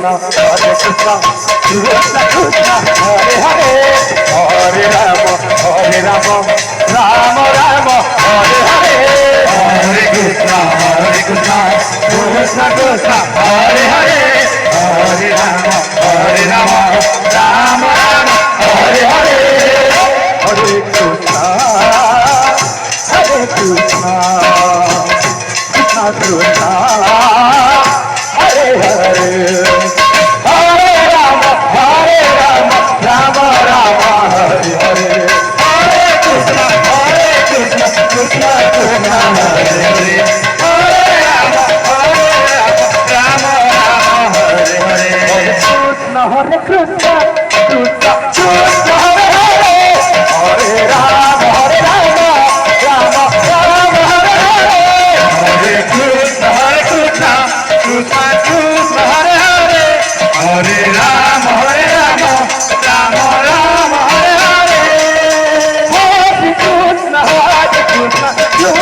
Krishna Krishna Krishna Hare Hare Hare Rama Rama Rama Hare Hare Hare Krishna Krishna Krishna Hare Hare Hare Rama Rama Rama Hare Hare Hare Krishna Krishna Krishna Hare Hare Hare Rama Rama Rama Hare Hare Hare Krishna Krishna Krishna Hare Hare Hare Rama Rama Hare Hare Hare Krishna Krishna Krishna Hare Hare Hare Rama Rama Rama Hare Hare Hare Krishna Krishna Krishna Hare Hare Hare Rama Rama Rama Hare Hare Hare Krishna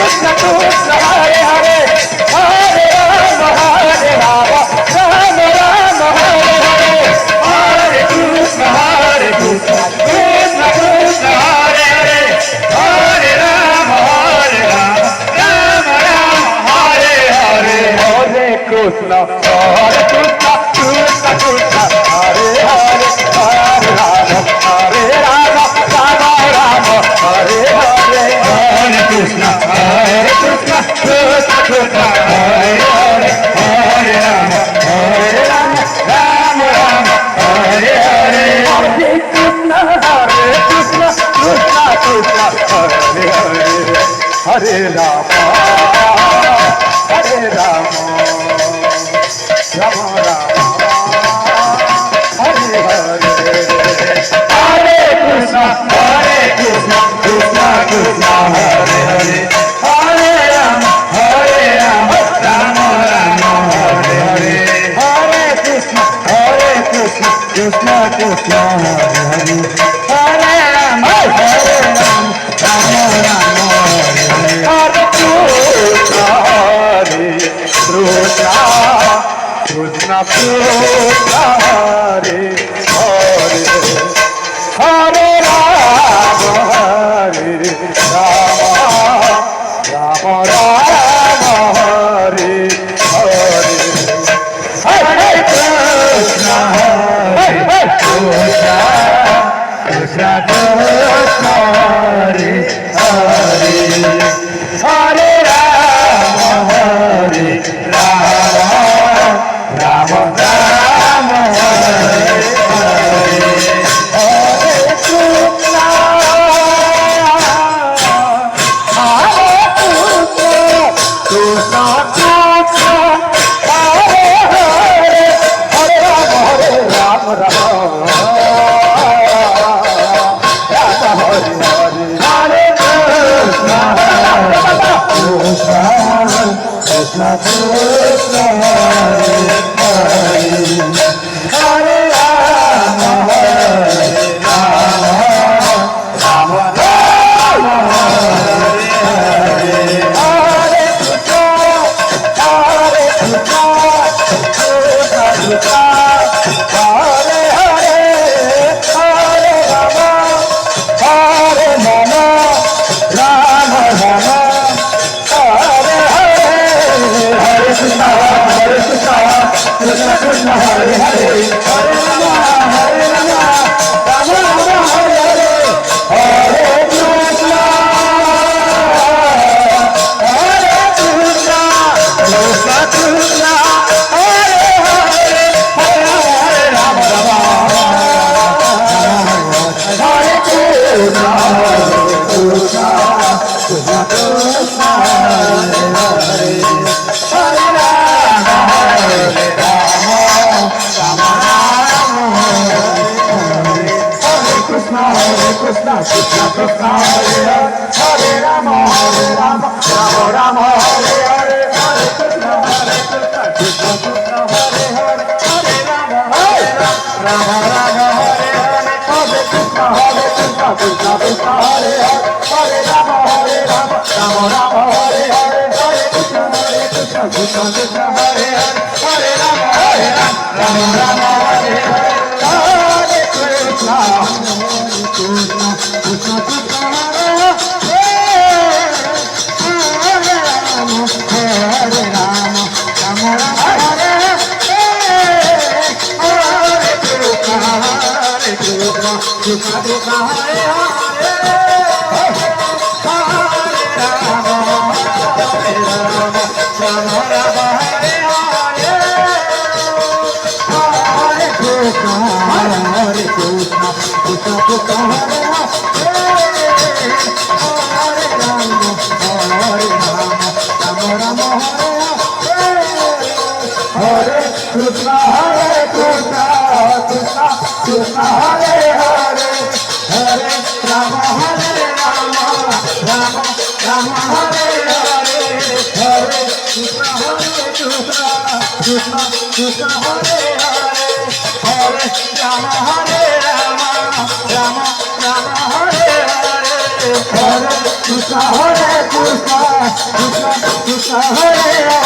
Krishna Krishna Hare Hare Hare Rama Rama Rama Hare Hare Hare Krishna Krishna Krishna Hare Hare Hare Rama Rama Rama Hare Hare Hare Krishna Krishna Krishna Hare Hare Hare Rama Rama Rama Hare Hare Hare Krishna Krishna Krishna Hare Hare Hare Rama Rama Rama Hare Hare Hare Krishna Krishna Krishna Hare Hare Hare Rama Rama Rama Rama Hare Hare Hare Krishna Krishna Krishna Hare Hare Hare Rama Rama Rama Hare Hare Hare Krishna Krishna Krishna Hare Hare Hare Rama Rama Rama Hare Hare Hare Krishna Krishna Krishna Hare Hare Hare Rama Rama Rama Hare Hare Hare Krishna Krishna Krishna Hare Hare Hare Rama Rama Rama Hare Hare Hare Krishna Krishna Krishna Hare Hare Hare Rama Rama Krishna Krishna Hare Hare Hare Rama Rama Rama Hare Hare Hare Krishna Krishna Krishna Hare Hare Hare Rama Rama Rama Hare Hare Hare Krishna Krishna Krishna Hare Hare Hare Rama Rama Rama Hare Hare Hare Krishna Krishna Krishna Hare Hare Hare Rama Rama Hare Krishna Krishna Krishna Hare Hare Hare Rama Rama Hare Krishna Krishna Krishna Hare Hare Hare Rama Rama Rama Hare Hare Hare Krishna Krishna Krishna Hare Hare Hare Rama Rama Rama Hare Hare Hare Krishna Krishna Krishna Hare Hare Hare Rama Rama Rama Hare Hare Hare Krishna Krishna Krishna Hare Hare Hare Rama Hare Krishna, Krishna Krishna Hare Hare.